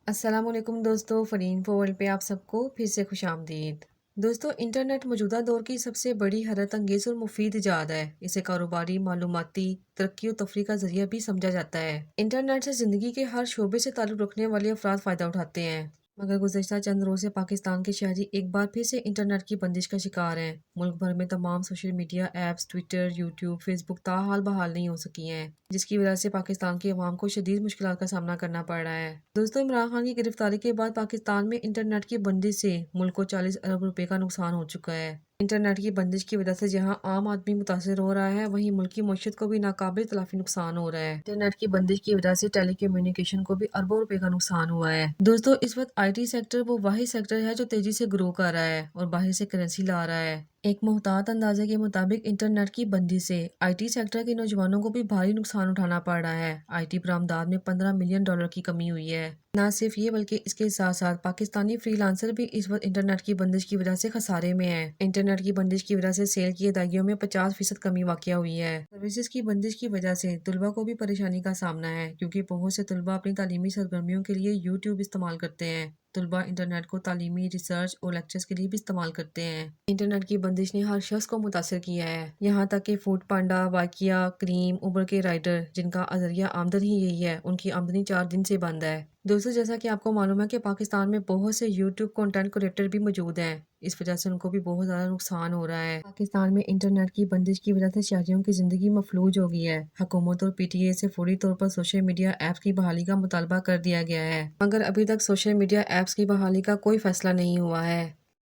السلام علیکم دوستو، فرین ورلڈ پہ آپ سب کو پھر سے خوش آمدید۔ دوستو، انٹرنیٹ موجودہ دور کی سب سے بڑی حیرت انگیز اور مفید ایجاد ہے۔ اسے کاروباری، معلوماتی، ترقی اور تفریح کا ذریعہ بھی سمجھا جاتا ہے۔ انٹرنیٹ سے زندگی کے ہر شعبے سے تعلق رکھنے والے افراد فائدہ اٹھاتے ہیں، مگر گزشتہ چند روز سے پاکستان کے شہری ایک بار پھر سے انٹرنیٹ کی بندش کا شکار ہیں۔ ملک بھر میں تمام social media apps Twitter, YouTube, Facebook تاحال بحال نہیں ہو سکی ہیں، جس کی وجہ سے پاکستان کے عوام کو شدید مشکلات کا سامنا کرنا پڑ رہا ہے۔ دوستو، عمران خان کی گرفتاری کے بعد پاکستان میں انٹرنیٹ کی بندش سے ملک کو 40 ارب روپے کا نقصان ہو چکا ہے۔ انٹرنیٹ کی بندش کی وجہ سے جہاں عام آدمی متاثر ہو رہا ہے، وہیں ملک کی معیشت کو بھی ناقابل تلافی نقصان ہو رہا ہے۔ انٹرنیٹ کی بندش کی وجہ سے ٹیلی کمیونیکیشن کو بھی اربوں روپے کا نقصان ہوا ہے۔ دوستو، اس وقت آئی ٹی سیکٹر وہ واحد سیکٹر ہے جو تیزی سے گرو کر رہا ہے اور باہر سے کرنسی لا رہا ہے۔ ایک محتاط اندازے کے مطابق انٹرنیٹ کی بندی سے آئی ٹی سیکٹر کے نوجوانوں کو بھی بھاری نقصان اٹھانا پڑ رہا ہے۔ آئی ٹی برآمدات میں $15 ملین کی کمی ہوئی ہے۔ نہ صرف یہ بلکہ اس کے ساتھ ساتھ پاکستانی فری لانسر بھی اس وقت انٹرنیٹ کی بندش کی وجہ سے خسارے میں ہیں۔ انٹرنیٹ کی بندش کی وجہ سے سیل کی ادائیگیوں میں 50% کمی واقع ہوئی ہے۔ سروسز کی بندش کی وجہ سے طلباء کو بھی پریشانی کا سامنا ہے، کیونکہ بہت سے طلباء اپنی تعلیمی سرگرمیوں کے لیے یوٹیوب استعمال کرتے ہیں۔ طلباء انٹرنیٹ کو تعلیمی، ریسرچ اور لیکچرز کے لیے بھی استعمال کرتے ہیں۔ انٹرنیٹ کی بندش نے ہر شخص کو متاثر کیا ہے، یہاں تک کہ فوڈ پانڈا، واقعہ، کریم، اوبر کے رائڈر جن کا ذریعہ آمدن ہی یہی ہے، ان کی آمدنی 4 دن سے بند ہے۔ دوستو، جیسا کہ آپ کو معلوم ہے کہ پاکستان میں بہت سے یوٹیوب کنٹینٹ کریٹر بھی موجود ہیں، اس وجہ سے ان کو بھی بہت زیادہ نقصان ہو رہا ہے۔ پاکستان میں انٹرنیٹ کی بندش کی وجہ سے شہریوں کی زندگی مفلوج ہو گئی ہے۔ حکومت اور پی ٹی اے سے فوری طور پر سوشل میڈیا ایپس کی بحالی کا مطالبہ کر دیا گیا ہے، مگر ابھی تک سوشل میڈیا ایپس کی بحالی کا کوئی فیصلہ نہیں ہوا ہے۔